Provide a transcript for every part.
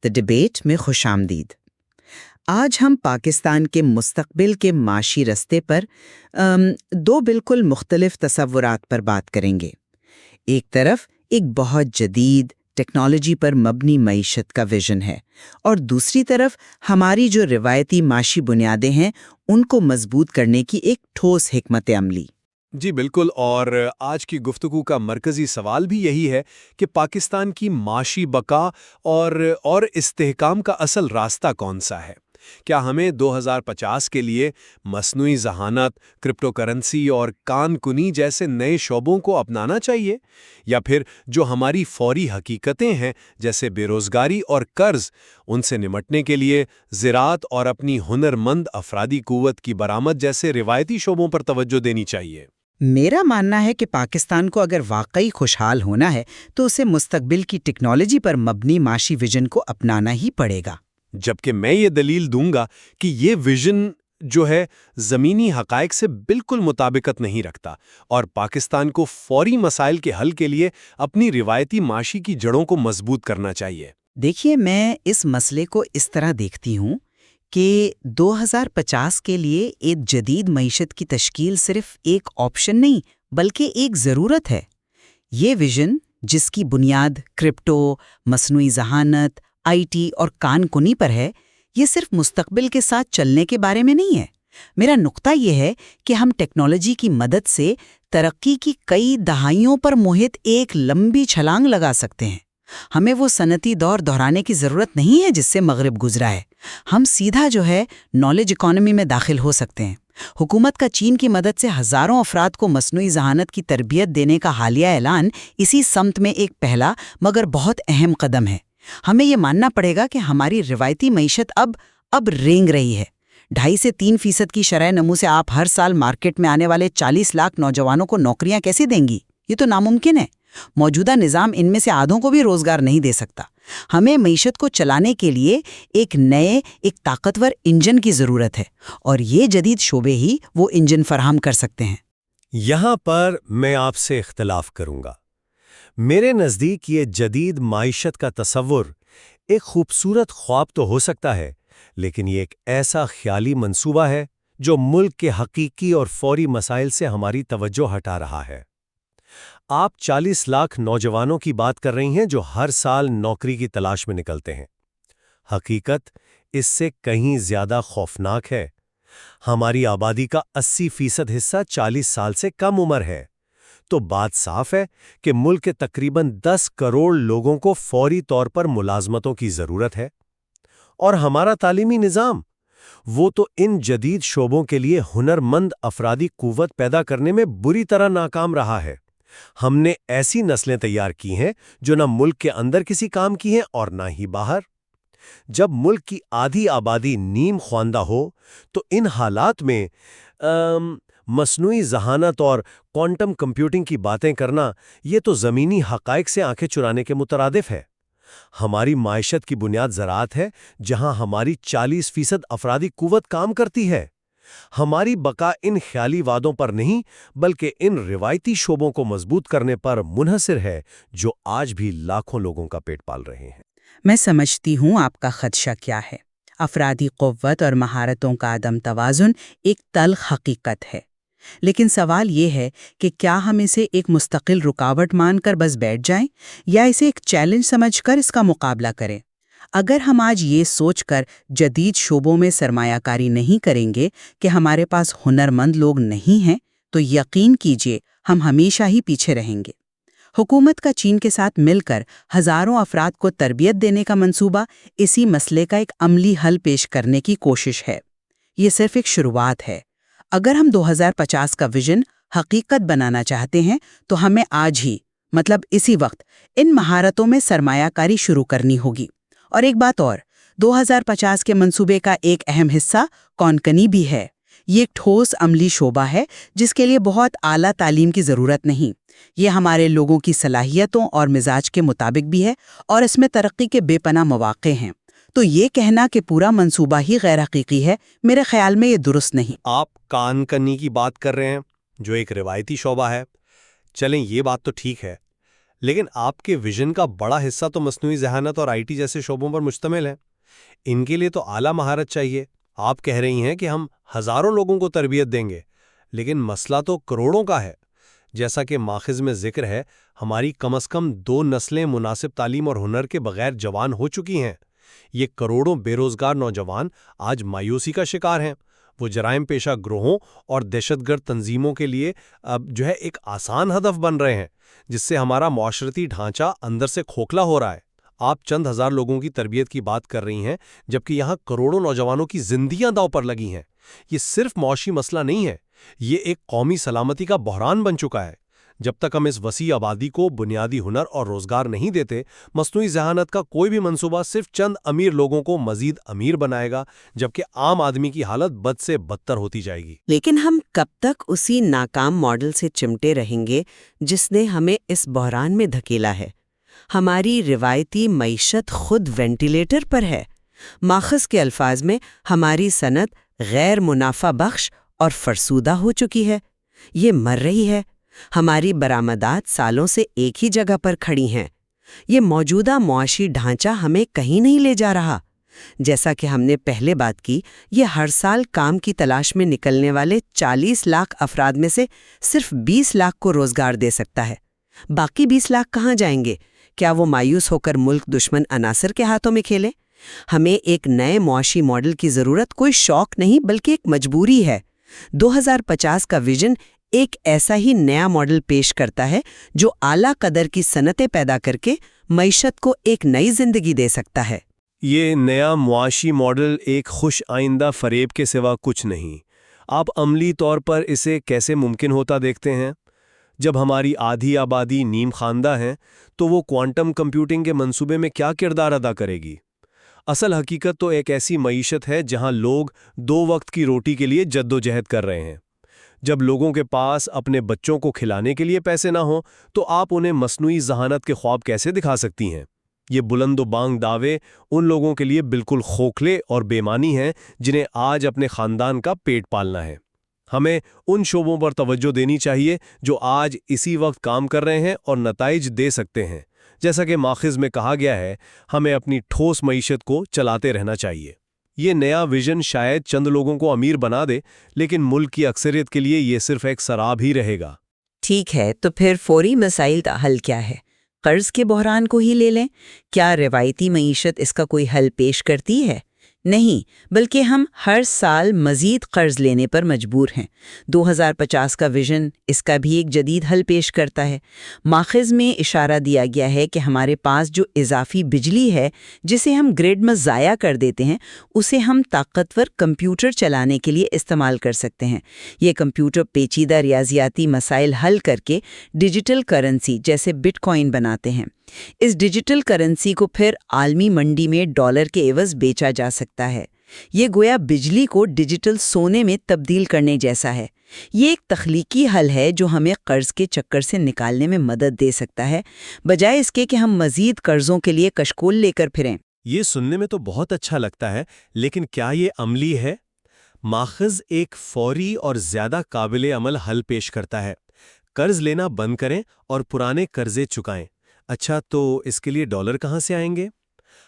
دی debate میں خوش آمدید۔ آج ہم پاکستان کے مستقبل کے معاشی رستے پر دو بالکل مختلف تصورات پر بات کریں گے۔ ایک طرف ایک بہت جدید ٹیکنالوجی پر مبنی معیشت کا ویژن ہے، اور دوسری طرف ہماری جو روایتی معاشی بنیادیں ہیں ان کو مضبوط کرنے کی ایک ٹھوس حکمت عملی۔ جی بالکل، اور آج کی گفتگو کا مرکزی سوال بھی یہی ہے کہ پاکستان کی معاشی بقا اور استحکام کا اصل راستہ کون سا ہے؟ کیا ہمیں 2050 کے لیے مصنوعی ذہانت، کرپٹو کرنسی اور کان کنی جیسے نئے شعبوں کو اپنانا چاہیے، یا پھر جو ہماری فوری حقیقتیں ہیں جیسے بے روزگاری اور قرض، ان سے نمٹنے کے لیے زراعت اور اپنی ہنرمند افرادی قوت کی برآمد جیسے روایتی شعبوں پر توجہ دینی چاہیے؟ میرا ماننا ہے کہ پاکستان کو اگر واقعی خوشحال ہونا ہے تو اسے مستقبل کی ٹیکنالوجی پر مبنی معاشی ویژن کو اپنانا ہی پڑے گا۔ جبکہ میں یہ دلیل دوں گا کہ یہ ویژن جو ہے زمینی حقائق سے بالکل مطابقت نہیں رکھتا، اور پاکستان کو فوری مسائل کے حل کے لیے اپنی روایتی معاشی کی جڑوں کو مضبوط کرنا چاہیے۔ دیکھیے، میں اس مسئلے کو اس طرح دیکھتی ہوں کہ 2050 کے لیے ایک جدید معیشت کی تشکیل صرف ایک آپشن نہیں بلکہ ایک ضرورت ہے۔ یہ ویژن، جس کی بنیاد کرپٹو، مصنوعی ذہانت، آئی ٹی اور کان کنی پر ہے، یہ صرف مستقبل کے ساتھ چلنے کے بارے میں نہیں ہے۔ میرا نقطہ یہ ہے کہ ہم ٹیکنالوجی کی مدد سے ترقی کی کئی دہائیوں پر محیط ایک لمبی چھلانگ لگا سکتے ہیں۔ ہمیں وہ صنعتی دور دہرانے کی ضرورت نہیں ہے جس سے مغرب گزرا ہے۔ ہم سیدھا نالج اکانومی میں داخل ہو سکتے ہیں۔ حکومت کا چین کی مدد سے ہزاروں افراد کو مصنوعی ذہانت کی تربیت دینے کا حالیہ اعلان اسی سمت میں ایک پہلا مگر بہت اہم قدم ہے۔ ہمیں یہ ماننا پڑے گا کہ ہماری روایتی معیشت اب رینگ رہی ہے۔ 2.5 سے 3% کی شرح نمو سے آپ ہر سال مارکیٹ میں آنے والے 40 لاکھ نوجوانوں کو نوکریاں کیسے دیں گی؟ یہ تو ناممکن ہے۔ موجودہ نظام ان میں سے آدھوں کو بھی روزگار نہیں دے سکتا۔ ہمیں معیشت کو چلانے کے لیے ایک طاقتور انجن کی ضرورت ہے، اور یہ جدید شعبے ہی وہ انجن فراہم کر سکتے ہیں۔ یہاں پر میں آپ سے اختلاف کروں گا۔ میرے نزدیک یہ جدید معیشت کا تصور ایک خوبصورت خواب تو ہو سکتا ہے، لیکن یہ ایک ایسا خیالی منصوبہ ہے جو ملک کے حقیقی اور فوری مسائل سے ہماری توجہ ہٹا رہا ہے۔ آپ 40 لاکھ نوجوانوں کی بات کر رہی ہیں جو ہر سال نوکری کی تلاش میں نکلتے ہیں۔ حقیقت اس سے کہیں زیادہ خوفناک ہے۔ ہماری آبادی کا 80% حصہ 40 سال سے کم عمر ہے۔ تو بات صاف ہے کہ ملک کے تقریباً 10 کروڑ لوگوں کو فوری طور پر ملازمتوں کی ضرورت ہے، اور ہمارا تعلیمی نظام وہ تو ان جدید شعبوں کے لیے ہنرمند افرادی قوت پیدا کرنے میں بری طرح ناکام رہا ہے۔ ہم نے ایسی نسلیں تیار کی ہیں جو نہ ملک کے اندر کسی کام کی ہیں اور نہ ہی باہر۔ جب ملک کی آدھی آبادی نیم خواندہ ہو تو ان حالات میں مصنوعی ذہانت اور کوانٹم کمپیوٹنگ کی باتیں کرنا یہ تو زمینی حقائق سے آنکھیں چرانے کے مترادف ہے۔ ہماری معیشت کی بنیاد زراعت ہے، جہاں ہماری 40% افرادی قوت کام کرتی ہے۔ ہماری بقا ان خیالی وعدوں پر نہیں بلکہ ان روایتی شعبوں کو مضبوط کرنے پر منحصر ہے جو آج بھی لاکھوں لوگوں کا پیٹ پال رہے ہیں۔ میں سمجھتی ہوں آپ کا خدشہ کیا ہے۔ افرادی قوت اور مہارتوں کا عدم توازن ایک تلخ حقیقت ہے، لیکن سوال یہ ہے کہ کیا ہم اسے ایک مستقل رکاوٹ مان کر بس بیٹھ جائیں، یا اسے ایک چیلنج سمجھ کر اس کا مقابلہ کریں؟ اگر ہم آج یہ سوچ کر جدید شعبوں میں سرمایہ کاری نہیں کریں گے کہ ہمارے پاس ہنرمند لوگ نہیں ہیں، تو یقین کیجئے ہم ہمیشہ ہی پیچھے رہیں گے۔ حکومت کا چین کے ساتھ مل کر ہزاروں افراد کو تربیت دینے کا منصوبہ اسی مسئلے کا ایک عملی حل پیش کرنے کی کوشش ہے۔ یہ صرف ایک شروعات ہے۔ اگر ہم 2050 کا ویژن حقیقت بنانا چاہتے ہیں تو ہمیں آج ہی، مطلب اسی وقت، ان مہارتوں میں سرمایہ کاری شروع کرنی ہوگی۔ اور ایک بات اور، 2050 کے منصوبے کا ایک اہم حصہ کونکنی بھی ہے۔ یہ ایک ٹھوس عملی شعبہ ہے جس کے لیے بہت اعلیٰ تعلیم کی ضرورت نہیں۔ یہ ہمارے لوگوں کی صلاحیتوں اور مزاج کے مطابق بھی ہے، اور اس میں ترقی کے بے پناہ مواقع ہیں۔ تو یہ کہنا کہ پورا منصوبہ ہی غیر حقیقی ہے، میرے خیال میں یہ درست نہیں۔ آپ کان کنی کی بات کر رہے ہیں جو ایک روایتی شعبہ ہے۔ چلیں، یہ بات تو ٹھیک ہے، لیکن آپ کے ویژن کا بڑا حصہ تو مصنوعی ذہانت اور IT جیسے شعبوں پر مشتمل ہے۔ ان کے لیے تو اعلیٰ مہارت چاہیے۔ آپ کہہ رہی ہیں کہ ہم ہزاروں لوگوں کو تربیت دیں گے، لیکن مسئلہ تو کروڑوں کا ہے۔ جیسا کہ ماخذ میں ذکر ہے، ہماری کم از کم 2 نسلیں مناسب تعلیم اور ہنر کے بغیر جوان ہو چکی ہیں۔ یہ کروڑوں بے روزگار نوجوان آج مایوسی کا شکار ہیں۔ وہ جرائم پیشہ گروہوں اور دہشت گرد تنظیموں کے لیے اب ایک آسان ہدف بن رہے ہیں، جس سے ہمارا معاشرتی ڈھانچہ اندر سے کھوکھلا ہو رہا ہے۔ آپ چند ہزار لوگوں کی تربیت کی بات کر رہی ہیں، جبکہ یہاں کروڑوں نوجوانوں کی زندگیاں داؤ پر لگی ہیں۔ یہ صرف معاشی مسئلہ نہیں ہے، یہ ایک قومی سلامتی کا بحران بن چکا ہے۔ جب تک ہم اس وسیع آبادی کو بنیادی ہنر اور روزگار نہیں دیتے، مصنوعی ذہانت کا کوئی بھی منصوبہ صرف چند امیر لوگوں کو مزید امیر بنائے گا، جبکہ عام آدمی کی حالت بد سے بدتر ہوتی جائے گی۔ لیکن ہم کب تک اسی ناکام ماڈل سے چمٹے رہیں گے جس نے ہمیں اس بحران میں دھکیلا ہے؟ ہماری روایتی معیشت خود وینٹیلیٹر پر ہے۔ ماخذ کے الفاظ میں ہماری صنعت غیر منافع بخش اور فرسودہ ہو چکی ہے، یہ مر رہی ہے۔ ہماری برآمدات سالوں سے ایک ہی جگہ پر کھڑی ہیں۔ یہ موجودہ معاشی ڈھانچہ ہمیں کہیں نہیں لے جا رہا۔ جیسا کہ ہم نے پہلے بات کی، یہ ہر سال کام کی تلاش میں نکلنے والے 40 لاکھ افراد میں سے صرف 20 لاکھ کو روزگار دے سکتا ہے۔ باقی 20 لاکھ کہاں جائیں گے؟ کیا وہ مایوس ہو کر ملک دشمن عناصر کے ہاتھوں میں کھیلیں؟ ہمیں ایک نئے معاشی ماڈل کی ضرورت کوئی شوق نہیں بلکہ ایک مجبوری ہے۔ 2050 کا ویژن ایک ایسا ہی نیا ماڈل پیش کرتا ہے جو اعلیٰ قدر کی صنعتیں پیدا کر کے معیشت کو ایک نئی زندگی دے سکتا ہے۔ یہ نیا معاشی ماڈل ایک خوش آئندہ فریب کے سوا کچھ نہیں۔ آپ عملی طور پر اسے کیسے ممکن ہوتا دیکھتے ہیں؟ جب ہماری آدھی آبادی نیم خواندہ ہے تو وہ کوانٹم کمپیوٹنگ کے منصوبے میں کیا کردار ادا کرے گی؟ اصل حقیقت تو ایک ایسی معیشت ہے جہاں لوگ 2 وقت کی روٹی کے لیے جد و جہد کر رہے ہیں۔ جب لوگوں کے پاس اپنے بچوں کو کھلانے کے لیے پیسے نہ ہوں تو آپ انہیں مصنوعی ذہانت کے خواب کیسے دکھا سکتی ہیں؟ یہ بلند و بانگ دعوے ان لوگوں کے لیے بالکل کھوکھلے اور بے معنی ہیں جنہیں آج اپنے خاندان کا پیٹ پالنا ہے۔ ہمیں ان شعبوں پر توجہ دینی چاہیے جو آج اسی وقت کام کر رہے ہیں اور نتائج دے سکتے ہیں۔ جیسا کہ ماخذ میں کہا گیا ہے، ہمیں اپنی ٹھوس معیشت کو چلاتے رہنا چاہیے۔ یہ نیا ویژن شاید چند لوگوں کو امیر بنا دے، لیکن ملک کی اکثریت کے لیے یہ صرف ایک سراب ہی رہے گا۔ ٹھیک ہے، تو پھر فوری مسائل کا حل کیا ہے؟ قرض کے بحران کو ہی لے لیں۔ کیا روایتی معیشت اس کا کوئی حل پیش کرتی ہے؟ نہیں، بلکہ ہم ہر سال مزید قرض لینے پر مجبور ہیں۔ 2050 کا ویژن اس کا بھی ایک جدید حل پیش کرتا ہے۔ ماخذ میں اشارہ دیا گیا ہے کہ ہمارے پاس جو اضافی بجلی ہے جسے ہم گریڈ میں ضائع کر دیتے ہیں، اسے ہم طاقتور کمپیوٹر چلانے کے لیے استعمال کر سکتے ہیں۔ یہ کمپیوٹر پیچیدہ ریاضیاتی مسائل حل کر کے ڈیجیٹل کرنسی جیسے بٹ کوائن بناتے ہیں۔ اس ڈیجیٹل کرنسی کو پھر عالمی منڈی میں ڈالر کے عوض بیچا جا سکتا ہے۔ یہ گویا بجلی کو ڈیجیٹل سونے میں تبدیل کرنے جیسا ہے۔ یہ ایک تخلیقی حل ہے جو ہمیں قرض کے چکر سے نکالنے میں مدد دے سکتا ہے، بجائے اس کے کہ ہم مزید قرضوں کے لیے کشکول لے کر پھریں۔ یہ سننے میں تو بہت اچھا لگتا ہے، لیکن کیا یہ عملی ہے؟ ماخذ ایک فوری اور زیادہ قابل عمل حل پیش کرتا ہے۔ قرض لینا بند کریں اور پرانے قرضے چکائیں۔ اچھا، تو اس کے لیے ڈالر کہاں سے آئیں گے؟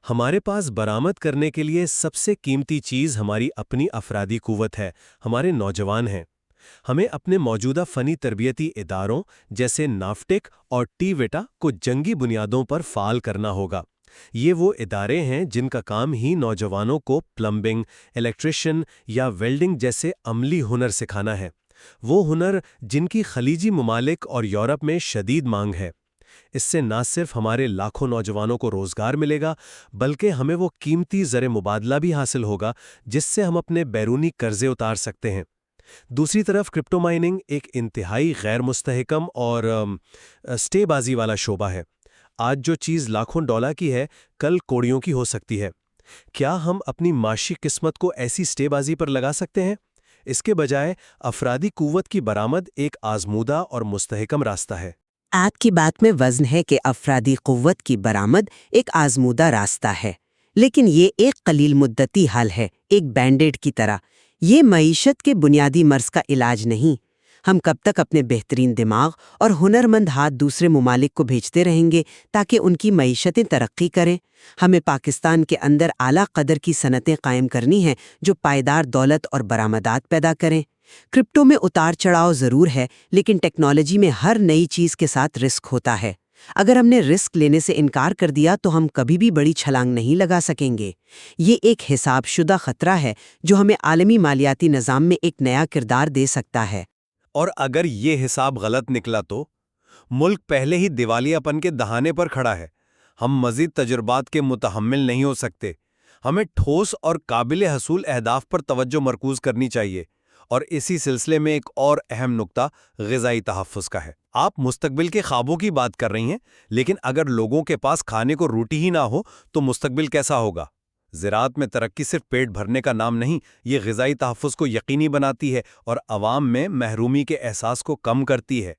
ہمارے پاس برآمد کرنے کے لیے سب سے قیمتی چیز ہماری اپنی افرادی قوت ہے، ہمارے نوجوان ہیں۔ ہمیں اپنے موجودہ فنی تربیتی اداروں جیسے نافٹیک اور ٹی ویٹا کو جنگی بنیادوں پر فعال کرنا ہوگا۔ یہ وہ ادارے ہیں جن کا کام ہی نوجوانوں کو پلمبنگ، الیکٹریشین یا ویلڈنگ جیسے عملی ہنر سکھانا ہے، وہ ہنر جن کی خلیجی ممالک اور یورپ میں شدید مانگ ہے۔ اس سے نہ صرف ہمارے لاکھوں نوجوانوں کو روزگار ملے گا، بلکہ ہمیں وہ قیمتی زر مبادلہ بھی حاصل ہوگا جس سے ہم اپنے بیرونی قرضے اتار سکتے ہیں۔ دوسری طرف کرپٹو مائننگ ایک انتہائی غیر مستحکم اور سٹے بازی والا شعبہ ہے۔ آج جو چیز لاکھوں ڈالر کی ہے، کل کوڑیوں کی ہو سکتی ہے۔ کیا ہم اپنی معاشی قسمت کو ایسی سٹے بازی پر لگا سکتے ہیں؟ اس کے بجائے افرادی قوت کی برآمد ایک آزمودہ اور مستحکم راستہ ہے۔ آپ کی بات میں وزن ہے کہ افرادی قوت کی برآمد ایک آزمودہ راستہ ہے، لیکن یہ ایک قلیل مدتی حل ہے، ایک بینڈ ایڈ کی طرح۔ یہ معیشت کے بنیادی مرض کا علاج نہیں۔ ہم کب تک اپنے بہترین دماغ اور ہنرمند ہاتھ دوسرے ممالک کو بھیجتے رہیں گے تاکہ ان کی معیشتیں ترقی کریں؟ ہمیں پاکستان کے اندر اعلیٰ قدر کی صنعتیں قائم کرنی ہیں جو پائیدار دولت اور برآمدات پیدا کریں۔ کرپٹو میں اتار چڑھاؤ ضرور ہے، لیکن ٹیکنالوجی میں ہر نئی چیز کے ساتھ رسک ہوتا ہے۔ اگر ہم نے رسک لینے سے انکار کر دیا تو ہم کبھی بھی بڑی چھلانگ نہیں لگا سکیں گے۔ یہ ایک حساب شدہ خطرہ ہے جو ہمیں عالمی مالیاتی نظام میں ایک نیا کردار دے سکتا ہے۔ اور اگر یہ حساب غلط نکلا تو ملک پہلے ہی دیوالیہ پن کے دہانے پر کھڑا ہے۔ ہم مزید تجربات کے متحمل نہیں ہو سکتے۔ ہمیں ٹھوس اور قابل حصول اہداف پر توجہ مرکوز کرنی چاہیے۔ اور اسی سلسلے میں ایک اور اہم نقطہ غذائی تحفظ کا ہے۔ آپ مستقبل کے خوابوں کی بات کر رہی ہیں، لیکن اگر لوگوں کے پاس کھانے کو روٹی ہی نہ ہو تو مستقبل کیسا ہوگا؟ زراعت میں ترقی صرف پیٹ بھرنے کا نام نہیں، یہ غذائی تحفظ کو یقینی بناتی ہے اور عوام میں محرومی کے احساس کو کم کرتی ہے۔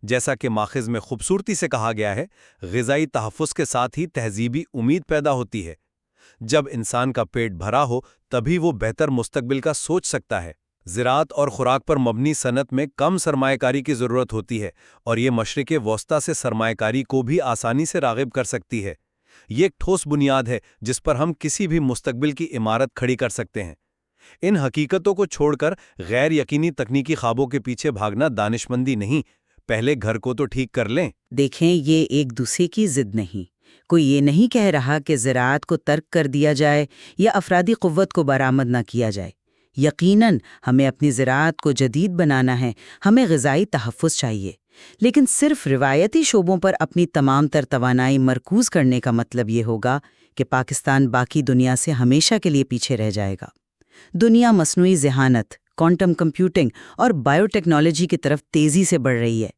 جیسا کہ ماخذ میں خوبصورتی سے کہا گیا ہے، غذائی تحفظ کے ساتھ ہی تہذیبی امید پیدا ہوتی ہے۔ جب انسان کا پیٹ بھرا ہو تبھی وہ بہتر مستقبل کا سوچ سکتا ہے۔ زراعت اور خوراک پر مبنی صنعت میں کم سرمایہ کاری کی ضرورت ہوتی ہے اور یہ مشرق وسطیٰ سے سرمایہ کاری کو بھی آسانی سے راغب کر سکتی ہے۔ یہ ایک ٹھوس بنیاد ہے جس پر ہم کسی بھی مستقبل کی عمارت کھڑی کر سکتے ہیں۔ ان حقیقتوں کو چھوڑ کر غیر یقینی تکنیکی خوابوں کے پیچھے بھاگنا دانشمندی نہیں، پہلے گھر کو تو ٹھیک کر لیں۔ دیکھیں، یہ ایک دوسرے کی ضد نہیں۔ کوئی یہ نہیں کہہ رہا کہ زراعت کو ترک کر دیا جائے یا افرادی قوت کو برآمد نہ کیا جائے۔ یقیناً ہمیں اپنی زراعت کو جدید بنانا ہے، ہمیں غذائی تحفظ چاہیے، لیکن صرف روایتی شعبوں پر اپنی تمام تر توانائی مرکوز کرنے کا مطلب یہ ہوگا کہ پاکستان باقی دنیا سے ہمیشہ کے لیے پیچھے رہ جائے گا۔ دنیا مصنوعی ذہانت، کوانٹم کمپیوٹنگ اور بائیو ٹیکنالوجی کی طرف تیزی سے بڑھ رہی ہے۔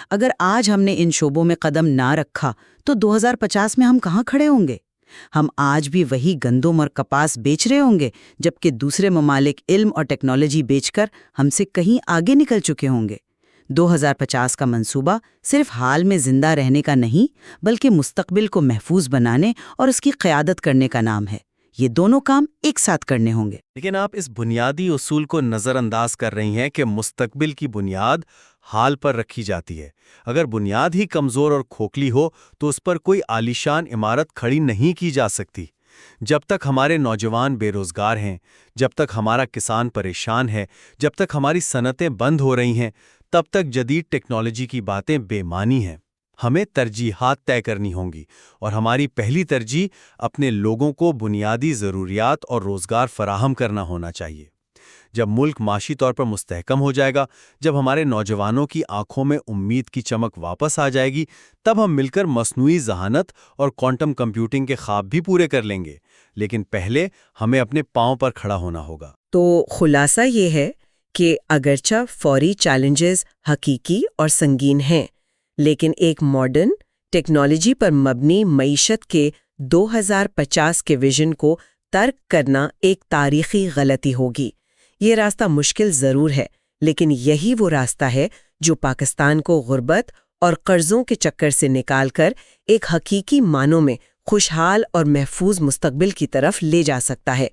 اگر آج ہم نے ان شعبوں میں قدم نہ رکھا تو 2050 میں ہم کہاں کھڑے ہوں گے؟ ہم آج بھی وہی گندم اور کپاس بیچ رہے ہوں گے، جبکہ دوسرے ممالک علم اور ٹیکنالوجی بیچ کر ہم سے کہیں آگے نکل چکے ہوں گے۔ 2050 کا منصوبہ صرف حال میں زندہ رہنے کا نہیں، بلکہ مستقبل کو محفوظ بنانے اور اس کی قیادت کرنے کا نام ہے۔ یہ دونوں کام ایک ساتھ کرنے ہوں گے۔ لیکن آپ اس بنیادی اصول کو نظر انداز کر رہی ہیں کہ مستقبل کی بنیاد حال پر رکھی جاتی ہے۔ اگر بنیاد ہی کمزور اور کھوکھلی ہو تو اس پر کوئی عالیشان عمارت کھڑی نہیں کی جا سکتی۔ جب تک ہمارے نوجوان بے روزگار ہیں، جب تک ہمارا کسان پریشان ہے، جب تک ہماری صنعتیں بند ہو رہی ہیں، تب تک جدید ٹیکنالوجی کی باتیں بے معنی ہیں۔ ہمیں ترجیحات طے کرنی ہوں گی، اور ہماری پہلی ترجیح اپنے لوگوں کو بنیادی ضروریات اور روزگار فراہم کرنا ہونا چاہیے۔ جب ملک معاشی طور پر مستحکم ہو جائے گا، جب ہمارے نوجوانوں کی آنکھوں میں امید کی چمک واپس آ جائے گی، تب ہم مل کر مصنوعی ذہانت اور کوانٹم کمپیوٹنگ کے خواب بھی پورے کر لیں گے۔ لیکن پہلے ہمیں اپنے پاؤں پر کھڑا ہونا ہوگا۔ تو خلاصہ یہ ہے کہ اگرچہ فوری چیلنجز حقیقی اور سنگین ہیں، لیکن ایک ماڈرن ٹیکنالوجی پر مبنی معیشت کے 2050 کے ویژن کو ترک کرنا ایک تاریخی غلطی ہوگی۔ یہ راستہ مشکل ضرور ہے، لیکن یہی وہ راستہ ہے جو پاکستان کو غربت اور قرضوں کے چکر سے نکال کر ایک حقیقی معنوں میں خوشحال اور محفوظ مستقبل کی طرف لے جا سکتا ہے۔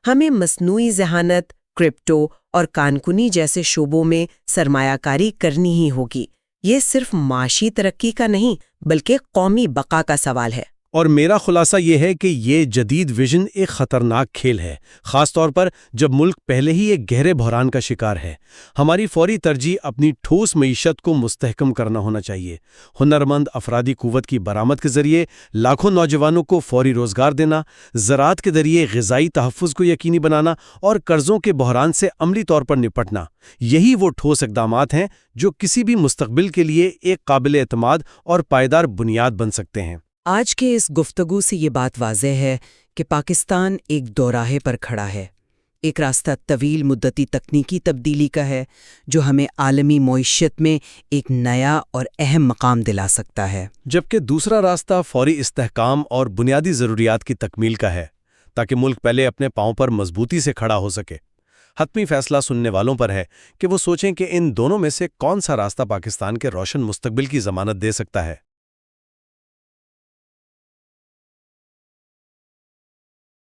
ہمیں مصنوعی ذہانت، کرپٹو اور کانکنی جیسے شعبوں میں سرمایہ کاری کرنی ہی ہوگی۔ یہ صرف معاشی ترقی کا نہیں بلکہ قومی بقا کا سوال ہے۔ اور میرا خلاصہ یہ ہے کہ یہ جدید ویژن ایک خطرناک کھیل ہے، خاص طور پر جب ملک پہلے ہی ایک گہرے بحران کا شکار ہے۔ ہماری فوری ترجیح اپنی ٹھوس معیشت کو مستحکم کرنا ہونا چاہیے، ہنرمند افرادی قوت کی برآمد کے ذریعے لاکھوں نوجوانوں کو فوری روزگار دینا، زراعت کے ذریعے غذائی تحفظ کو یقینی بنانا اور قرضوں کے بحران سے عملی طور پر نپٹنا۔ یہی وہ ٹھوس اقدامات ہیں جو کسی بھی مستقبل کے لیے ایک قابل اعتماد اور پائیدار بنیاد بن سکتے ہیں۔ آج کے اس گفتگو سے یہ بات واضح ہے کہ پاکستان ایک دوراہے پر کھڑا ہے۔ ایک راستہ طویل مدتی تکنیکی تبدیلی کا ہے جو ہمیں عالمی معیشت میں ایک نیا اور اہم مقام دلا سکتا ہے، جبکہ دوسرا راستہ فوری استحکام اور بنیادی ضروریات کی تکمیل کا ہے، تاکہ ملک پہلے اپنے پاؤں پر مضبوطی سے کھڑا ہو سکے۔ حتمی فیصلہ سننے والوں پر ہے کہ وہ سوچیں کہ ان دونوں میں سے کون سا راستہ پاکستان کے روشن مستقبل کی ضمانت دے سکتا ہے۔